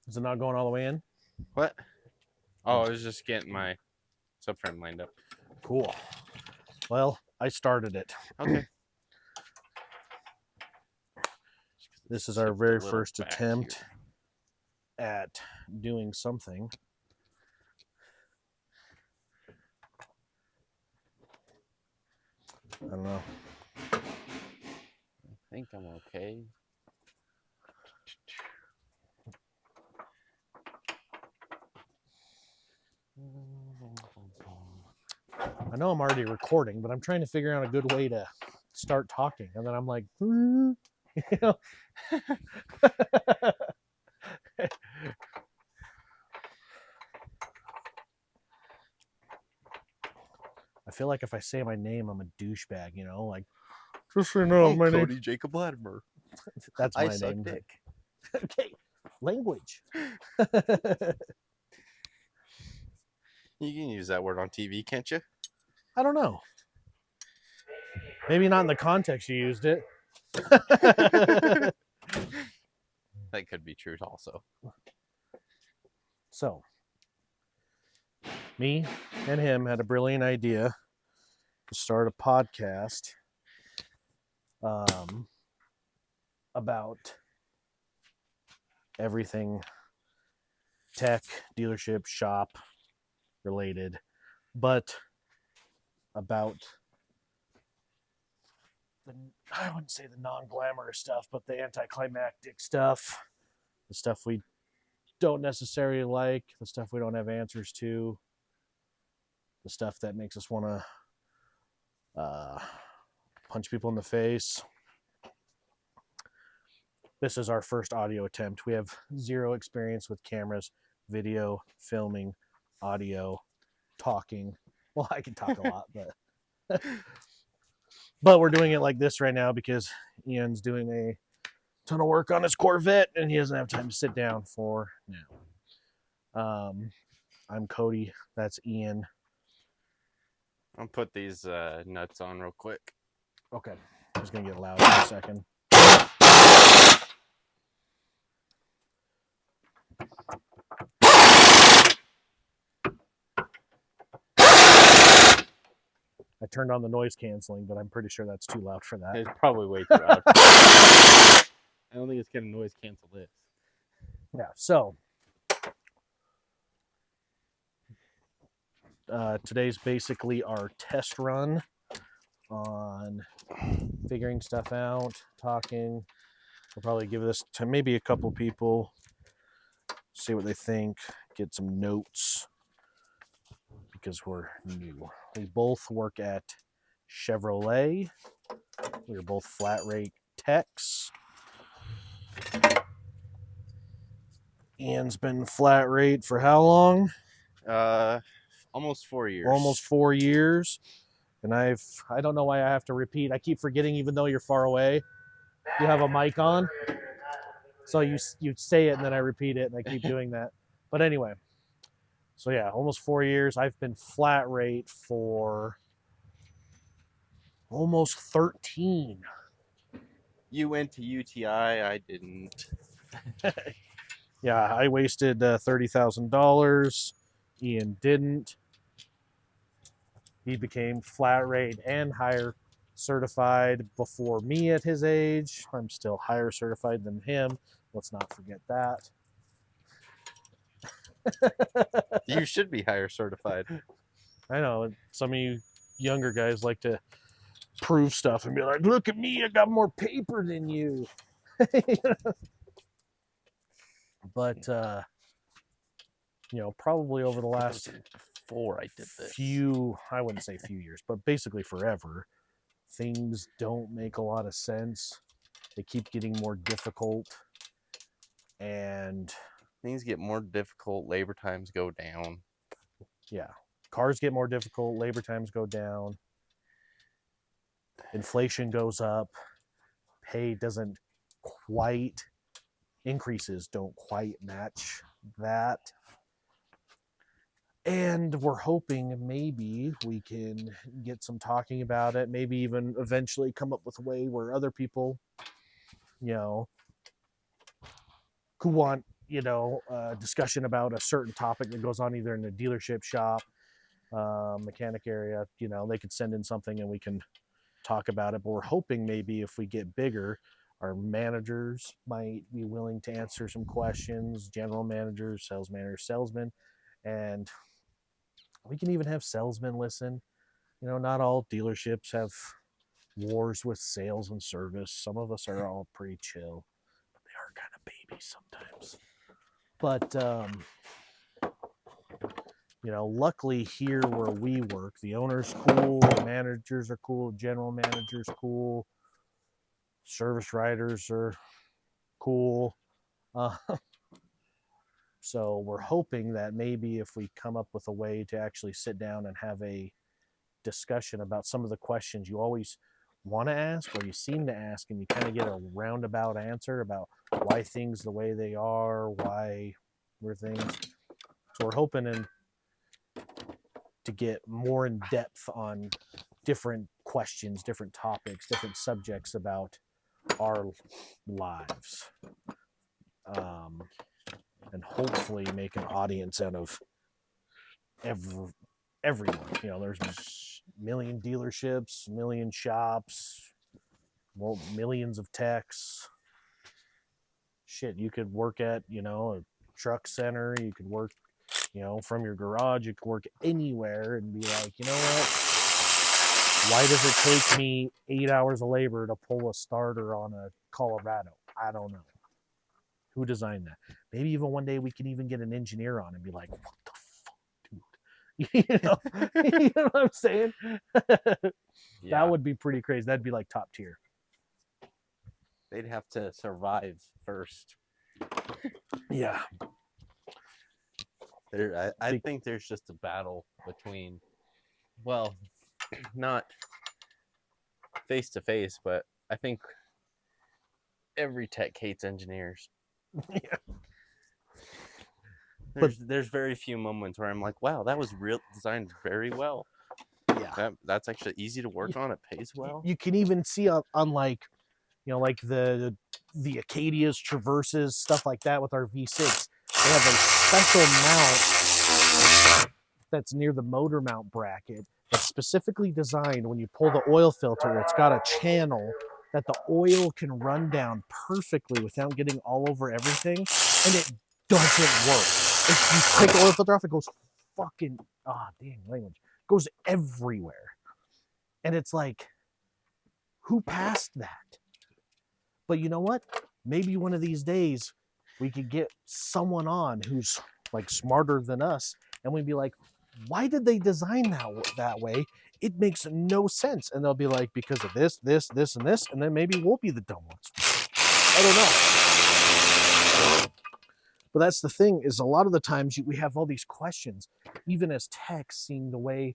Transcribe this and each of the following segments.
Is it not going all the way in? What? Oh, I was just getting my subframe lined up. Cool. Well, I started it. Okay. This is our very first attempt at doing something. I don't know. I think I'm okay. I know I'm already recording, but I'm trying to figure out a good way to start talking. And then I'm like, you know. I feel like if I say my name, I'm a douchebag, you know, like, just so you know, my Cody name. Jacob Latimer. That's my name. Dick. Okay, language. You can use that word on TV, can't you? I don't know. Maybe not in the context you used it. That could be true also. So, me and him had a brilliant idea to start a podcast about everything tech, dealership, shop related, but about I wouldn't say the non-glamorous stuff, but the anticlimactic stuff, the stuff we don't necessarily like, the stuff we don't have answers to, the stuff that makes us want to punch people in the face. This is our first audio attempt. We have zero experience with cameras, video, filming, audio, talking. Well, I can talk a lot, but we're doing it like this right now because Ian's doing a ton of work on his Corvette and he doesn't have time to sit down for now. I'm Cody. That's Ian. I'll put these nuts on real quick. Okay. It's going to get loud in a second. I turned on the noise canceling, but I'm pretty sure that's too loud for that. It's probably way too loud. I don't think it's going to noise cancel this. Yeah, so today's basically our test run on figuring stuff out, talking. We'll probably give this to maybe a couple people, see what they think, get some notes, because we're new. We both work at Chevrolet. We're both flat rate techs. Ian's been flat rate for how long? Almost 4 years. Almost 4 years. And I don't know why I have to repeat. I keep forgetting, even though you're far away. You have a mic on. So you say it and then I repeat it and I keep doing that. But anyway. So yeah, almost 4 years. I've been flat rate for almost 13. You went to UTI. I didn't. Yeah, I wasted $30,000. Ian didn't. He became flat rate and higher certified before me at his age. I'm still higher certified than him. Let's not forget that. You should be higher certified. I know some of you younger guys like to prove stuff and be like, look at me, I got more paper than you. But probably over the last before I did this, I wouldn't say few years, but basically forever, things don't make a lot of sense. They keep getting more difficult, and things get more difficult. Labor times go down. Yeah, cars get more difficult. Labor times go down. Inflation goes up. Pay doesn't quite, increases don't quite match that. And we're hoping maybe we can get some talking about it, maybe even eventually come up with a way where other people, who want discussion about a certain topic that goes on either in the dealership shop, mechanic area, they could send in something and we can talk about it. But we're hoping maybe if we get bigger, our managers might be willing to answer some questions, general managers, salesmen, and we can even have salesmen listen. Not all dealerships have wars with sales and service. Some of us are all pretty chill, but they are kind of babies sometimes. But luckily here where we work, the owner's cool, the managers are cool, general managers cool, service writers are cool. So we're hoping that maybe if we come up with a way to actually sit down and have a discussion about some of the questions you always want to ask or you seem to ask, and you kind of get a roundabout answer about why things the way they are, why we're things. So we're hoping to get more in depth on different questions, different topics, different subjects about our lives, and hopefully make an audience out of everyone. There's a million dealerships, a million shops, millions of techs. Shit, you could work at a truck center, you could work from your garage, you could work anywhere and be like, you know what, why does it take me 8 hours of labor to pull a starter on a Colorado? I don't know. Who designed that? Maybe even one day we can even get an engineer on and be like, what the fuck, dude? you know what I'm saying? Yeah. That would be pretty crazy. That'd be like top tier. They'd have to survive first. Yeah. I think there's just a battle between, well, not face to face, but I think every tech hates engineers. Yeah. There's very few moments where I'm like, wow, that was designed very well. Yeah. That's actually easy to work on. It pays well. You can even see on like, like the Acadias, Traverses, stuff like that with our V6. They have a special mount that's near the motor mount bracket that's specifically designed when you pull the oil filter. It's got a channel that the oil can run down perfectly without getting all over everything, and it doesn't work. If you take the oil filter off, it goes fucking language. It goes everywhere. And it's like, who passed that? But you know what? Maybe one of these days we could get someone on who's like smarter than us, and we'd be like, why did they design that way? It makes no sense. And they'll be like, because of this, this, this, and this, and then maybe we'll be the dumb ones. I don't know. But that's the thing, is a lot of the times we have all these questions, even as techs, seeing the way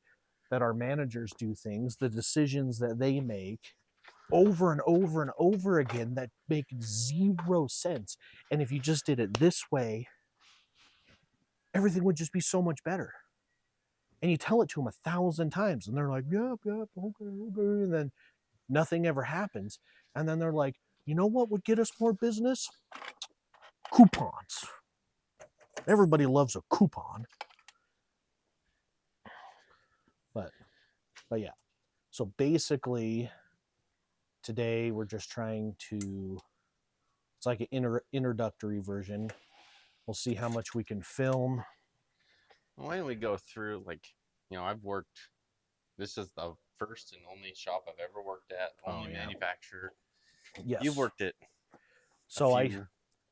that our managers do things, the decisions that they make over and over and over again that make zero sense. And if you just did it this way, everything would just be so much better. And you tell it to them 1,000 times, and they're like, yep, okay. And then nothing ever happens. And then they're like, you know what would get us more business? Coupons. Everybody loves a coupon. But yeah. So basically, today we're just trying to, it's like an introductory version. We'll see how much we can film. Why don't we go through, like, I've worked, this is the first and only shop I've ever worked at, only manufacturer. Yes. You've worked at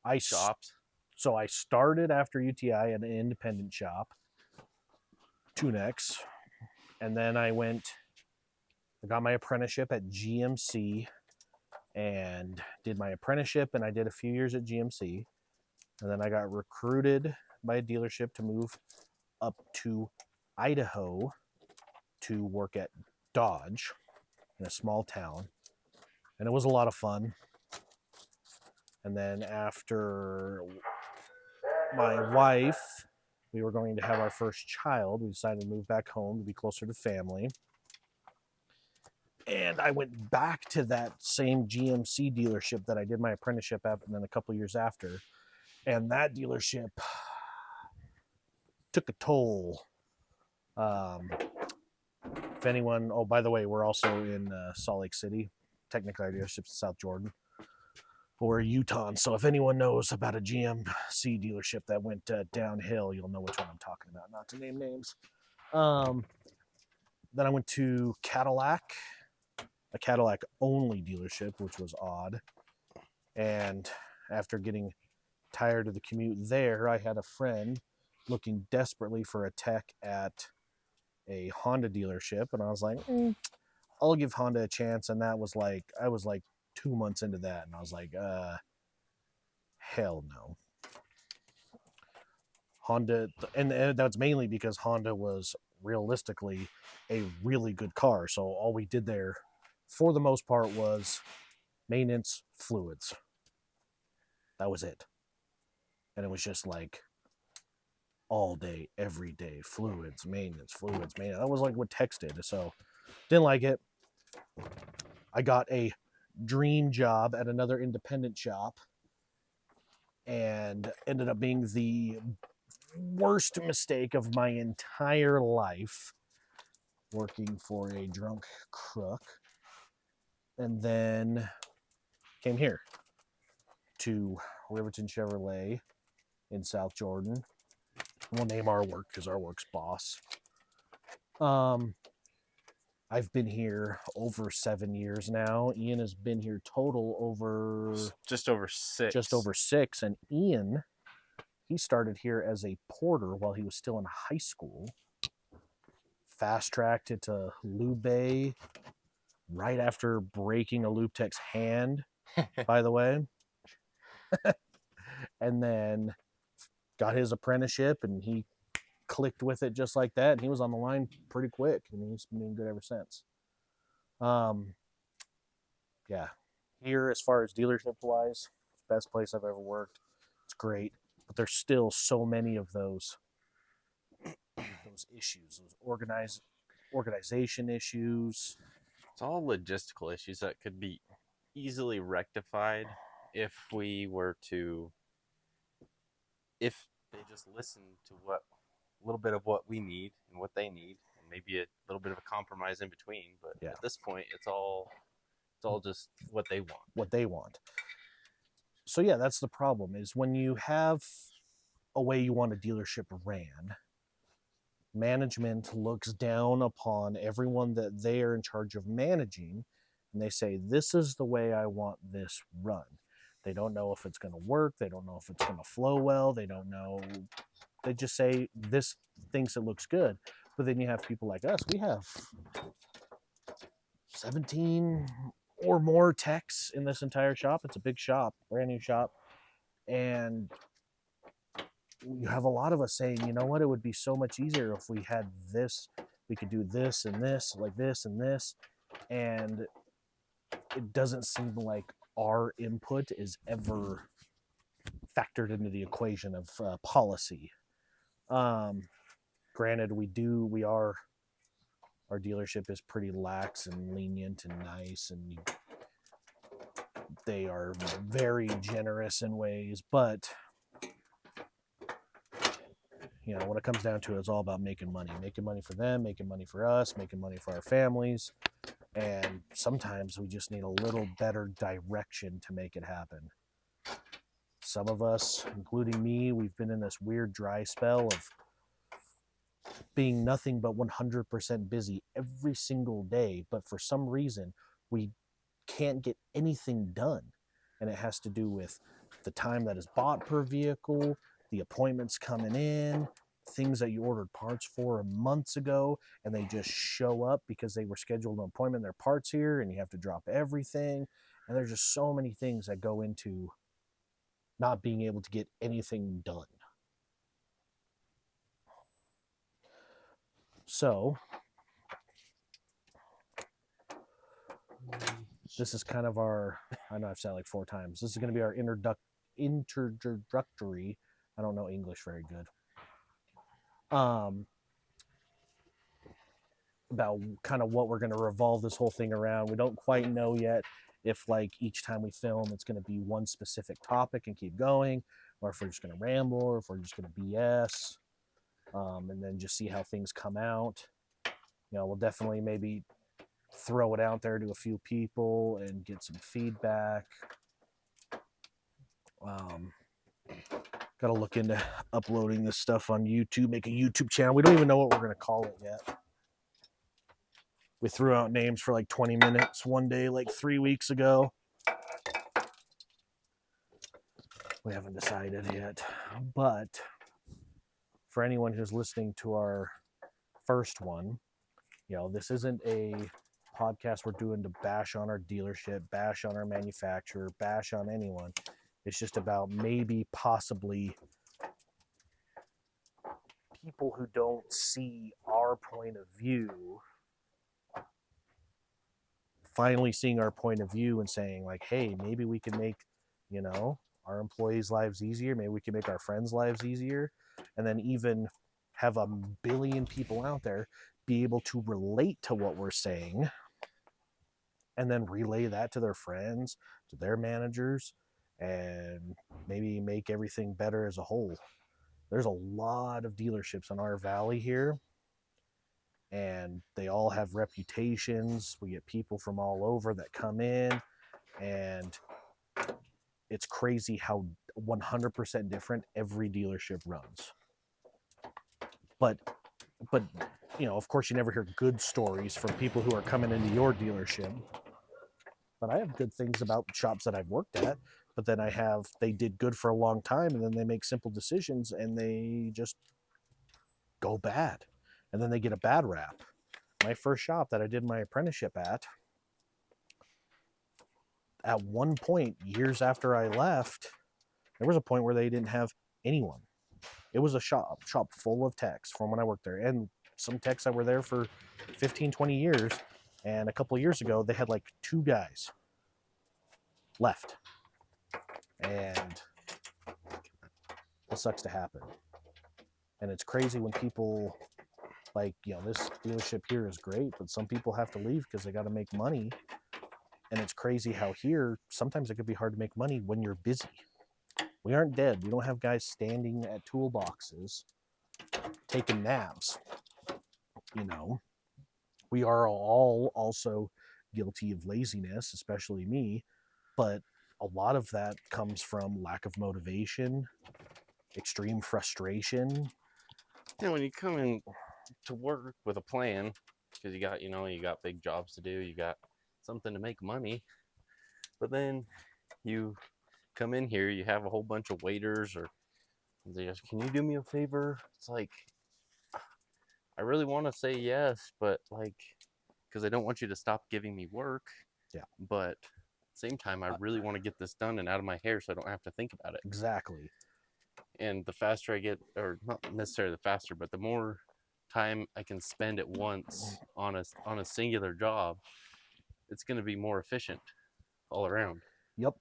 I shops. So I started after UTI at an independent shop, Tunex, and then I got my apprenticeship at GMC and did my apprenticeship, and I did a few years at GMC, and then I got recruited by a dealership to move up to Idaho to work at Dodge in a small town, and it was a lot of fun. And then after my wife, we were going to have our first child, we decided to move back home to be closer to family. And I went back to that same GMC dealership that I did my apprenticeship at, and then a couple years after. and that dealership took a toll. If anyone, oh, by the way, we're also in Salt Lake City. Technically, our dealership's in South Jordan. But we're Utah. So if anyone knows about a GMC dealership that went downhill, you'll know which one I'm talking about, not to name names. Then I went to Cadillac, a Cadillac only dealership, which was odd. And after getting tired of the commute there, I had a friend looking desperately for a tech at a Honda dealership, and I was like, I'll give Honda a chance. And that was like, I was like 2 months into that, and I was like, hell no. Honda, and that's mainly because Honda was realistically a really good car. So all we did there, for the most part, was maintenance, fluids. That was it. And it was just like all day, every day, fluids, maintenance, fluids, maintenance. That was like what Tex did. So didn't like it. I got a dream job at another independent shop and ended up being the worst mistake of my entire life, working for a drunk crook. And then came here to Riverton Chevrolet in South Jordan. We'll name our work because our work's boss. I've been here over 7 years now. Ian has been here total over just over 6. Just over 6. And Ian, he started here as a porter while he was still in high school. Fast tracked it to Lube Bay right after breaking a Lube Tech's hand, by the way. And then got his apprenticeship, and he clicked with it just like that. And he was on the line pretty quick, and he's been good ever since. Yeah, here as far as dealership wise, best place I've ever worked. It's great, but there's still so many of those issues, those organization issues. It's all logistical issues that could be easily rectified if we were to, if they just listen to what a little bit of what we need and what they need, and maybe a little bit of a compromise in between. But yeah, at this point, it's all just what they want. What they want. So yeah, that's the problem, is when you have a way you want a dealership ran, management looks down upon everyone that they are in charge of managing, and they say, this is the way I want this run. They don't know if it's going to work. They don't know if it's going to flow well. They don't know. They just say, this thinks it looks good. But then you have people like us. We have 17 or more techs in this entire shop. It's a big shop, brand new shop. And you have a lot of us saying, you know what, it would be so much easier if we had this. We could do this and this, like this and this. And it doesn't seem like our input is ever factored into the equation of policy. Granted, our dealership is pretty lax and lenient and nice, and they are very generous in ways, but you know, when it comes down to it, it's all about making money for them, making money for us, making money for our families. And sometimes we just need a little better direction to make it happen. Some of us, including me, we've been in this weird dry spell of being nothing but 100% busy every single day. But for some reason, we can't get anything done. And it has to do with the time that is bought per vehicle, the appointments coming in, things that you ordered parts for months ago, and they just show up because they were scheduled an appointment, their parts here, and you have to drop everything. And there's just so many things that go into not being able to get anything done. So this is kind of our, I know I've said it like 4 times. This is going to be our introductory. I don't know English very good. About kind of what we're going to revolve this whole thing around. We don't quite know yet if like each time we film, it's going to be one specific topic and keep going. or if we're just going to ramble, or if we're just going to BS, and then just see how things come out. We'll definitely maybe throw it out there to a few people and get some feedback. Got to look into uploading this stuff on YouTube, make a YouTube channel. We don't even know what we're going to call it yet. We threw out names for like 20 minutes one day, like 3 weeks ago. We haven't decided yet. But for anyone who's listening to our first one, this isn't a podcast we're doing to bash on our dealership, bash on our manufacturer, bash on anyone. It's just about maybe possibly people who don't see our point of view finally seeing our point of view and saying like, hey, maybe we can make, our employees' lives easier. Maybe we can make our friends' lives easier. And then even have a billion people out there be able to relate to what we're saying and then relay that to their friends, to their managers, and maybe make everything better as a whole. There's a lot of dealerships in our valley here, and they all have reputations. We get people from all over that come in, and it's crazy how 100% different every dealership runs. But of course, you never hear good stories from people who are coming into your dealership. But I have good things about shops that I've worked at. But then they did good for a long time, and then they make simple decisions, and they just go bad. And then they get a bad rap. My first shop that I did my apprenticeship at one point, years after I left, there was a point where they didn't have anyone. It was a shop full of techs from when I worked there. And some techs that were there for 15, 20 years. And a couple of years ago, they had like 2 guys left. And it sucks to happen. And it's crazy when people this dealership here is great, but some people have to leave because they got to make money. And it's crazy how here, sometimes it could be hard to make money when you're busy. We aren't dead. We don't have guys standing at toolboxes taking naps. We are all also guilty of laziness, especially me. But a lot of that comes from lack of motivation, extreme frustration. When you come in to work with a plan, because you got big jobs to do, you got something to make money, but then you come in here, you have a whole bunch of waiters, or they just, can you do me a favor? It's like, I really want to say yes, but because I don't want you to stop giving me work. Yeah. But at the same time, I really want to get this done and out of my hair so I don't have to think about it. Exactly. And the faster I get, or not necessarily the faster, but the more time I can spend at once on a singular job, it's going to be more efficient all around. Yep.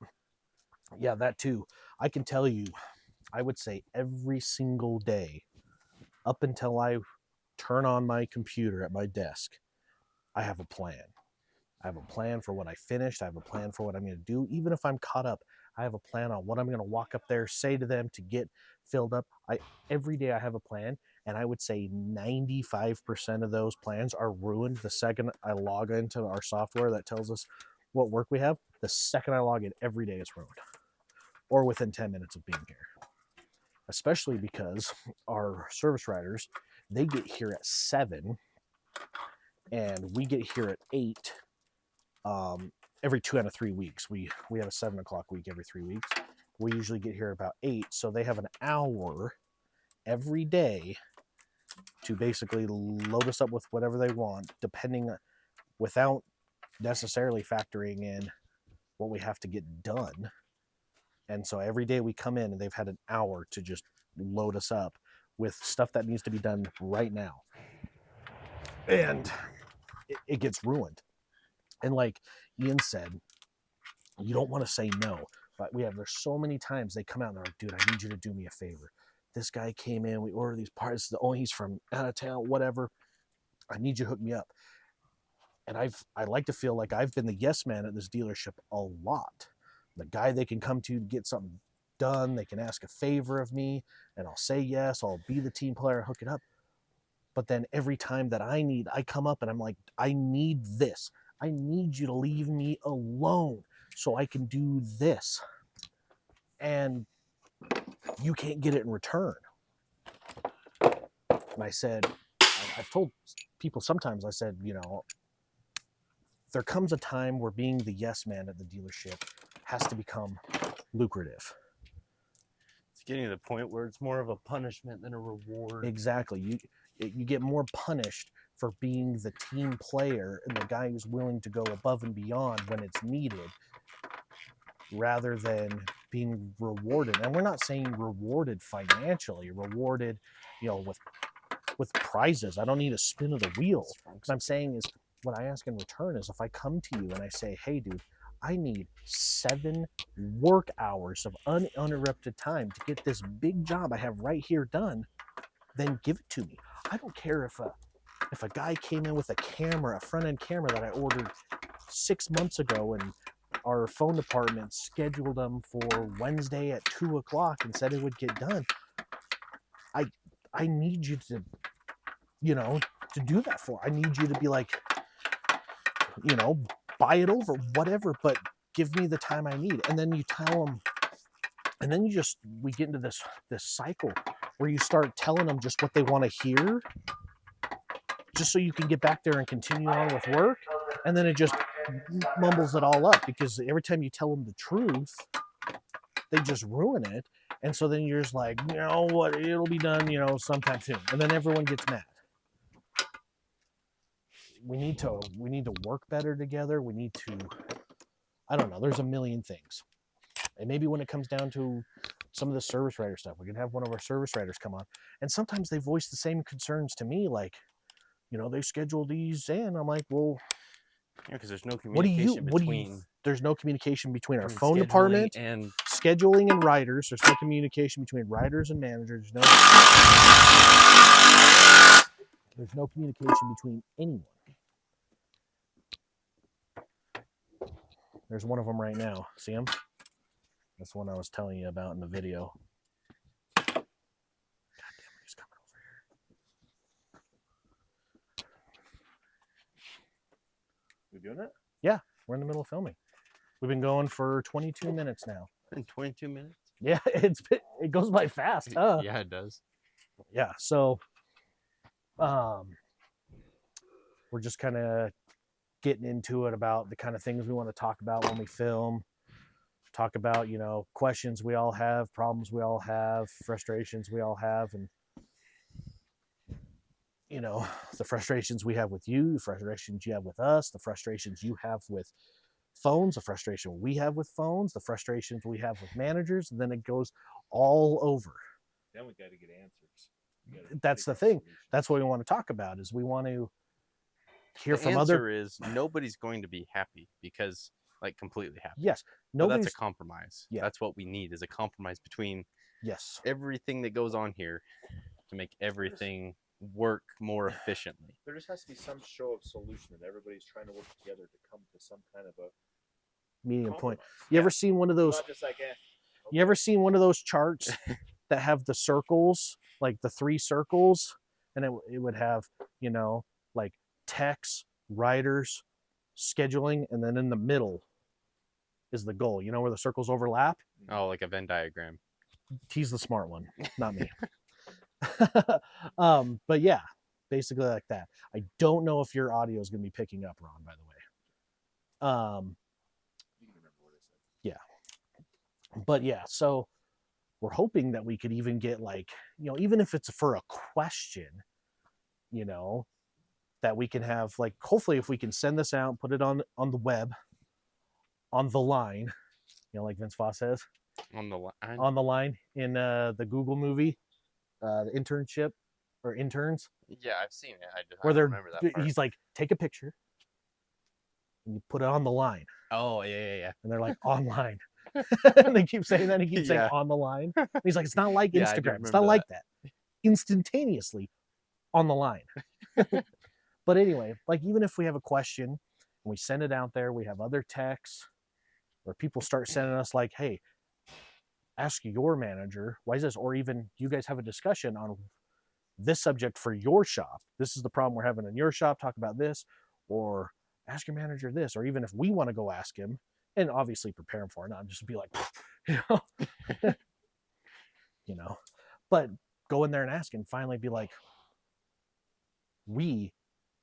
Yeah, that too. I can tell you, I would say every single day up until I turn on my computer at my desk, I have a plan. I have a plan for what I finished. I have a plan for what I'm going to do. Even if I'm caught up, I have a plan on what I'm going to walk up there, say to them to get filled up. Every day I have a plan, and I would say 95% of those plans are ruined the second I log into our software that tells us what work we have. The second I log in, every day it's ruined, or within 10 minutes of being here. Especially because our service riders, they get here at 7, and we get here at 8. Every 2 out of 3 weeks. We have a 7 o'clock week every 3 weeks. We usually get here about 8, so they have an hour every day to basically load us up with whatever they want, without necessarily factoring in what we have to get done. And so every day we come in and they've had an hour to just load us up with stuff that needs to be done right now. And it gets ruined. And like Ian said, you don't want to say no. But there's so many times they come out and they're like, dude, I need you to do me a favor. This guy came in, we ordered these parts. He's from out of town, whatever. I need you to hook me up. And I like to feel like I've been the yes man at this dealership a lot. The guy they can come to get something done. They can ask a favor of me and I'll say yes, I'll be the team player, hook it up. But then every time that I come up and I'm like, I need this. I need you to leave me alone so I can do this. And you can't get it in return. And I said, I've told people sometimes, I said, you know, there comes a time where being the yes man at the dealership has to become lucrative. It's getting to the point where it's more of a punishment than a reward. Exactly. You get more punished for being the team player and the guy who's willing to go above and beyond when it's needed, rather than being rewarded. And we're not saying rewarded financially, rewarded, you know, with prizes. I don't need a spin of the wheel. What I'm saying is, what I ask in return is, if I come to you and I say, hey dude, I need 7 work hours of uninterrupted time to get this big job I have right here done, then give it to me. I don't care if a guy came in with a camera, a front end camera that I ordered 6 months ago, and our phone department scheduled them for Wednesday at 2 o'clock and said it would get done. I need you to, you know, to do that for. I need you to be like, you know, buy it over, whatever, but give me the time I need. And then you tell them, and then we get into this cycle where you start telling them just what they want to hear, just so you can get back there and continue on with work. And then it just mumbles it all up, because every time you tell them the truth, they just ruin it. And so then you're just like, you know what, it'll be done, you know, sometime soon. And then everyone gets mad. We need to work better together. We need to, I don't know, there's a million things. And maybe when it comes down to some of the service writer stuff, we can have one of our service writers come on. And sometimes they voice the same concerns to me, like, you know, they schedule these, and I'm like, well, yeah, because there's no communication between. There's no communication between our phone department and scheduling and writers. There's no communication between writers and managers. There's no communication between anyone. There's one of them right now. See him? That's the one I was telling you about in the video. God damn it, he's coming over here. We doing it? Yeah, we're in the middle of filming. We've been going for 22 minutes now. in 22 minutes. Yeah, it goes by fast, huh? Yeah, it does. Yeah, so we're just kind of getting into it about the kind of things we want to talk about when we film. Talk about, you know, questions we all have, problems we all have, frustrations we all have, and, you know, the frustrations we have with you, the frustrations you have with us, the frustrations you have with phones, the frustration we have with phones, the frustrations we have with managers, and then it goes all over. Then we got to get answers. That's the thing. That's what we want to talk about, is we want to hear from other. The answer is nobody's going to be happy, because, like, completely happy. Yes. But that's a compromise. Yeah. That's what we need, is a compromise between yes, everything that goes on here to make everything work more efficiently. There just has to be some show of solution that everybody's trying to work together to come to some kind of a medium point. compromise. You ever seen one of those? Not just like, You ever seen one of those charts that have the circles, like the 3 circles, and it would have, you know, like techs, writers, scheduling, and then in the middle is the goal. You know where the circles overlap? Oh, like a Venn diagram. He's the smart one, not me. But yeah, basically like that. I don't know if your audio is going to be picking up, Ron, by the way. you can remember what I said. Yeah. But yeah, so we're hoping that we could even get, like, you know, even if it's for a question, you know, that we can have, like, hopefully if we can send this out, put it on the web, on the line, you know, like Vince Vaughn says, On the line. on the line in the Google movie, the internship or interns, Yeah, I've seen it. I where don't they're, remember that part. he's like, take a picture and you put it on the line, Oh, yeah. and they're like, online. And they keep saying that, he keeps saying Yeah. on the line. And he's like, it's not like Yeah, I do Instagram. It's remember not like that. Instantaneously on the line. But anyway, like, even if we have a question and we send it out there, we have other texts, or people start sending us like, hey, ask your manager, why is this? Or even you guys have a discussion on this subject for your shop. This is the problem we're having in your shop. Talk about this, or ask your manager this, or even if we want to go ask him, and obviously prepare him for it, not just be like, you know, you know, but go in there and ask and finally be like, we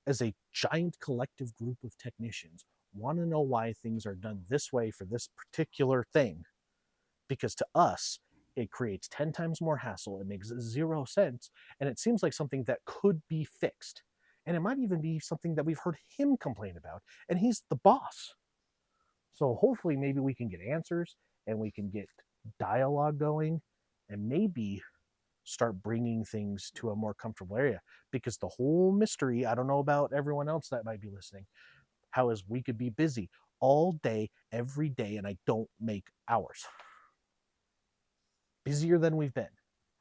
as a giant collective group of technicians want to know why things are done this way for this particular thing, because to us it creates 10 times more hassle. It makes zero sense, and it seems like something that could be fixed, and it might even be something that we've heard him complain about, and he's the boss. So hopefully maybe we can get answers and we can get dialogue going, and maybe start bringing things to a more comfortable area. Because the whole mystery, I don't know about everyone else that might be listening, how is we could be busy all day every day and I don't make hours. Busier than we've been.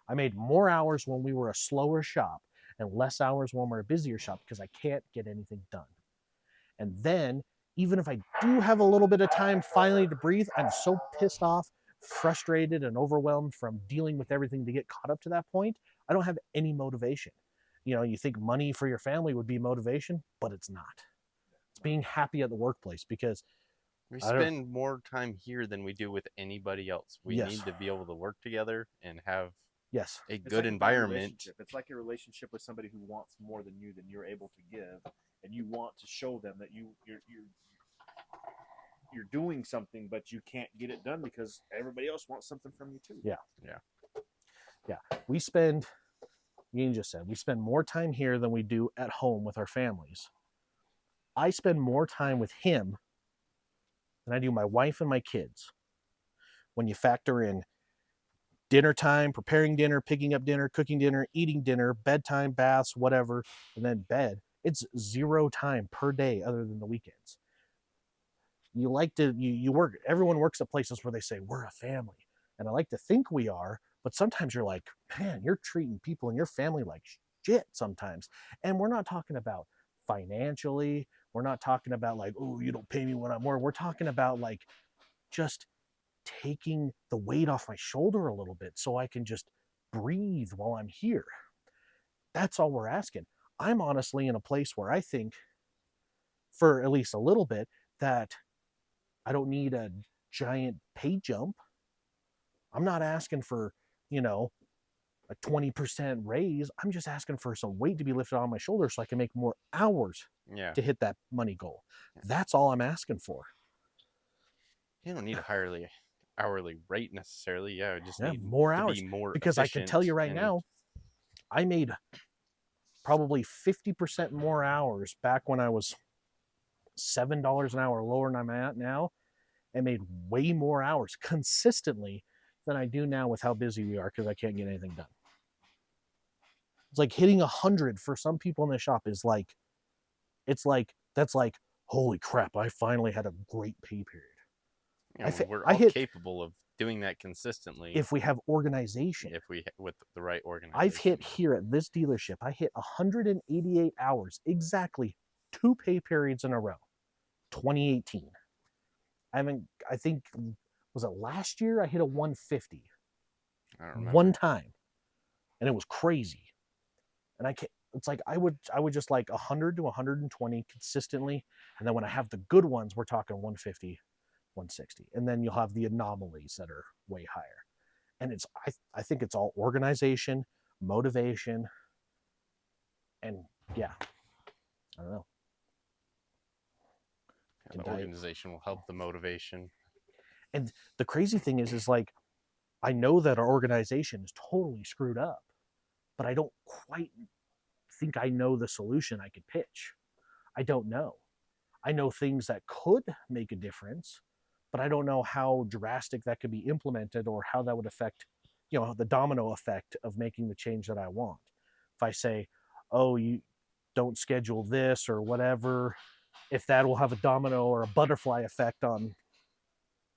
I made more hours when we were a slower shop and less hours when we're a busier shop because I can't get anything done. And then even if I do have a little bit of time finally to breathe, I'm so pissed off, frustrated, and overwhelmed from dealing with everything to get caught up to that point. I don't have any motivation. You know, you think money for your family would be motivation, but it's not. It's being happy at the workplace, because We I don't- spend more time here than we do with anybody else. We Yes. need to be able to work together and have yes, a It's good like a environment. relationship. It's like a relationship with somebody who wants more than you're able to give, and you want to show them that you're doing something, but you can't get it done because everybody else wants something from you too. Yeah. We spend, Ian just said, we spend more time here than we do at home with our families. I spend more time with him than I do my wife and my kids. When you factor in dinner time, preparing dinner, picking up dinner, cooking dinner, eating dinner, bedtime, baths, whatever, and then bed, it's zero time per day other than the weekends. You like to, you work, everyone works at places where they say, we're a family. And I like to think we are, but sometimes you're like, man, you're treating people in your family like shit sometimes. And we're not talking about financially. We're not talking about like, oh, you don't pay me when I'm working. We're talking about like just taking the weight off my shoulder a little bit so I can just breathe while I'm here. That's all we're asking. I'm honestly in a place where I think, for at least a little bit, that I don't need a giant pay jump. I'm not asking for, you know, a 20% raise. I'm just asking for some weight to be lifted on my shoulders so I can make more hours Yeah. to hit that money goal. That's all I'm asking for. You don't need a hourly rate necessarily. Yeah, we just Yeah, need more to hours. be more Because I can tell you right efficient now, I made probably 50% more hours back when I was $7 an hour lower than I'm at now, and made way more hours consistently than I do now with how busy we are because I can't get anything done. It's like hitting 100 for some people in the shop is like, it's like, that's like, holy crap, I finally had a great pay period. You know, we're I all hit- capable of doing that consistently If we have organization. if we with the right organization. I've hit here at this dealership, I hit 188 hours, exactly 2 pay periods in a row. 2018. I think, was it last year? I hit a 150 I don't remember. one time, and it was crazy. And it's like I would just like 100 to 120 consistently, and then when I have the good ones, we're talking 150, 160, and then you'll have the anomalies that are way higher. And it's I think it's all organization, motivation, and yeah, I don't know. Yeah, the Can I- organization will help the motivation. The crazy thing is like, I know that our organization is totally screwed up, but I don't quite think I know the solution I could pitch. I don't know. I know things that could make a difference, but I don't know how drastic that could be implemented or how that would affect, you know, the domino effect of making the change that I want. If I say, oh, you don't schedule this or whatever, if that will have a domino or a butterfly effect on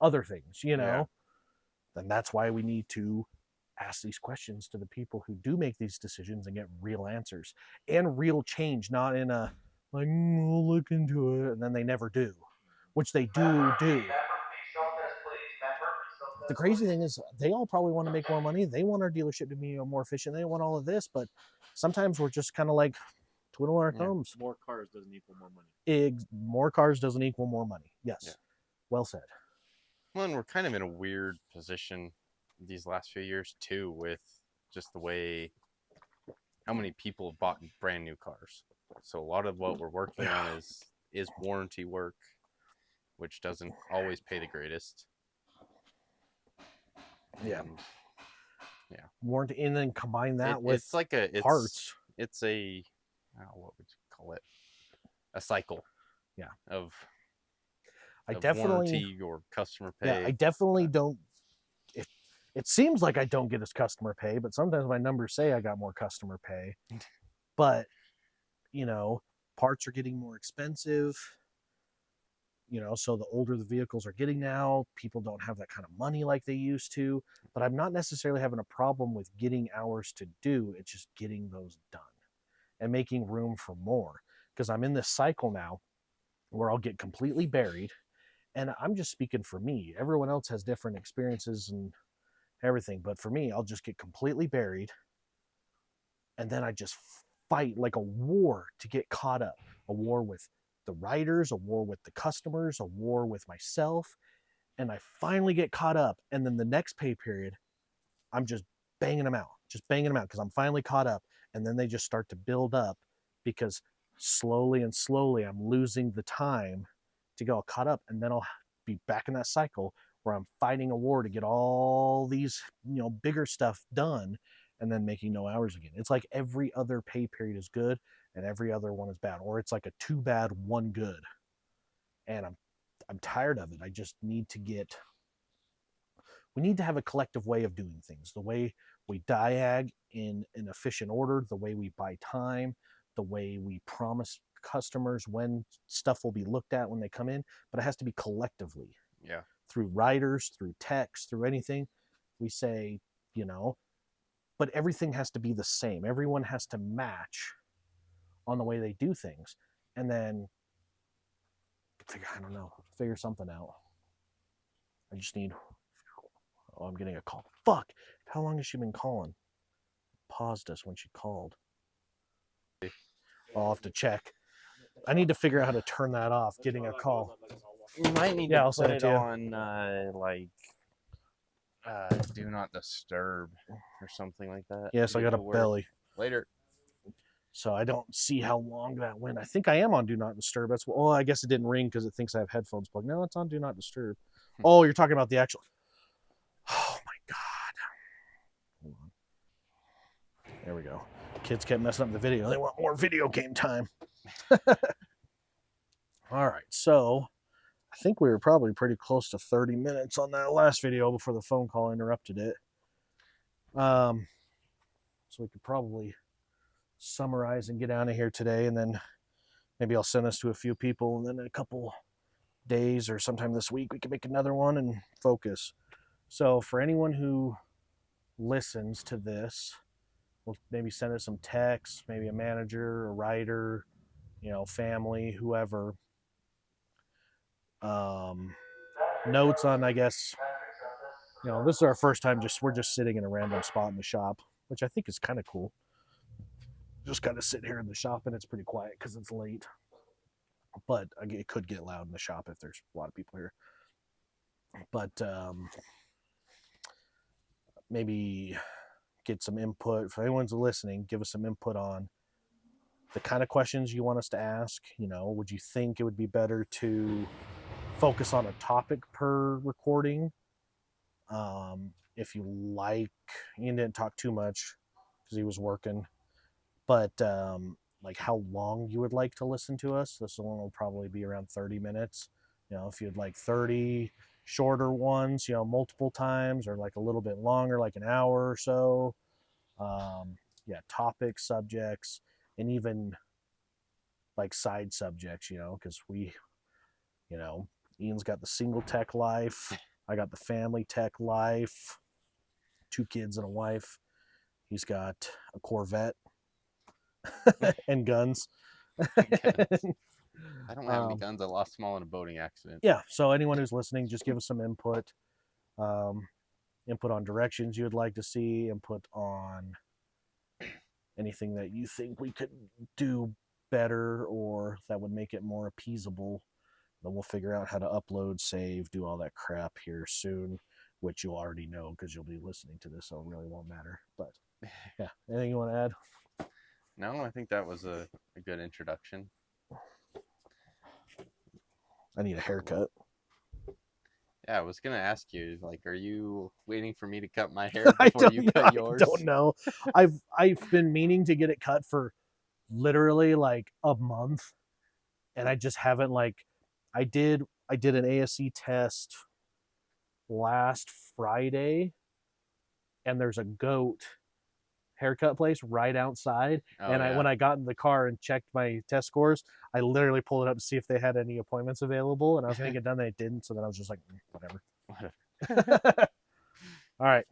other things, you know, Yeah. then that's why we need to ask these questions to the people who do make these decisions and get real answers and real change, not in a like, we'll look into it, and then they never do, which they do. the crazy thing is they all probably want to make more money. They want our dealership to be more efficient. They want all of this, but sometimes we're just kind of like twiddling our Yeah. thumbs. More cars doesn't equal more money. More cars doesn't equal more money. Yes. Yeah. Well said. Well, and we're kind of in a weird position these last few years too, with just the way how many people have bought brand new cars. So a lot of what we're working on is warranty work, which doesn't always pay the greatest. Yeah. And Warranty, and then combine that with it's like a parts. It's a what would you call it? A cycle. Yeah. Of I of definitely warranty or customer pay. Yeah, I definitely don't. It seems like I don't get as customer pay, but sometimes my numbers say I got more customer pay. But, you know, parts are getting more expensive. You know, so the older the vehicles are getting now, people don't have that kind of money like they used to. But I'm not necessarily having a problem with getting hours to do. It's just getting those done and making room for more. Because I'm in this cycle now where I'll get completely buried. And I'm just speaking for me. Everyone else has different experiences and everything. But for me, I'll just get completely buried. And then I just fight like a war to get caught up. A war with the writers, a war with the customers, a war with myself. And I finally get caught up. And then the next pay period, I'm just banging them out, because I'm finally caught up. And then they just start to build up because slowly and slowly I'm losing the time to get all caught up. And then I'll be back in that cycle where I'm fighting a war to get all these, bigger stuff done and then making no hours again. It's like every other pay period is good and every other one is bad, or it's like a 2 bad, 1 good. And I'm tired of it. I just need to we need to have a collective way of doing things. The way we diag in an efficient order, the way we buy time, the way we promise customers when stuff will be looked at when they come in, but it has to be collectively. Yeah. Through writers, through text, through anything. We say, but everything has to be the same. Everyone has to match on the way they do things. And then, figure something out. I just need, I'm getting a call. Fuck. How long has she been calling? Paused us when she called. I'll have to check. I need to figure out how to turn that off, getting a call. You might need I'll to send put it it to you. on do not disturb or something like that. Yes, I got a It'll work. belly. Later. So I don't see how long that went. I think I am on Do Not Disturb. I guess it didn't ring because it thinks I have headphones plugged. No, it's on Do Not Disturb. Oh, you're talking about the actual. Oh my God. Hold on. There we go. Kids kept messing up the video. They want more video game time. All right. So I think we were probably pretty close to 30 minutes on that last video before the phone call interrupted it. So we could probably summarize and get out of here today, and then maybe I'll send this to a few people, and then in a couple days or sometime this week we can make another one and focus. So for anyone who listens to this, we'll maybe send us some texts, maybe a manager, a writer, family, whoever. Notes on, I guess, this is our first time we're just sitting in a random spot in the shop, which I think is kind of cool. Just kind of sit here in the shop, and it's pretty quiet because it's late. But it could get loud in the shop if there's a lot of people here. But maybe get some input. If anyone's listening, give us some input on the kind of questions you want us to ask. Would you think it would be better to focus on a topic per recording? If you like, Ian didn't talk too much because he was working. But like how long you would like to listen to us. This one will probably be around 30 minutes. If you'd like 30 shorter ones, multiple times, or like a little bit longer, like an hour or so. Topics, subjects, and even like side subjects, because Ian's got the single tech life. I got the family tech life, 2 kids and a wife. He's got a Corvette. And guns. I don't have any guns. I lost them all in a boating accident. Yeah. So anyone who's listening, just give us some input. Input on directions you would like to see, input on anything that you think we could do better or that would make it more appeasable. Then we'll figure out how to upload, save, do all that crap here soon, which you'll already know because you'll be listening to this, so it really won't matter. But yeah, anything you want to add? No, I think that was a good introduction. I need a haircut. Yeah, I was gonna ask you, like, are you waiting for me to cut my hair I before don't you know. cut yours? I don't know. I've been meaning to get it cut for literally like a month, and I just haven't I did an ASC test last Friday, and there's a goat haircut place right outside. Oh, And yeah. when I got in the car and checked my test scores, I literally pulled it up to see if they had any appointments available, and I was going to get done. They didn't, so then I was just like, whatever. All right.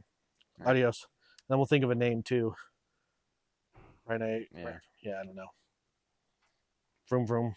Adios. Then we'll think of a name too. Right? Yeah. Yeah, I don't know. Vroom vroom.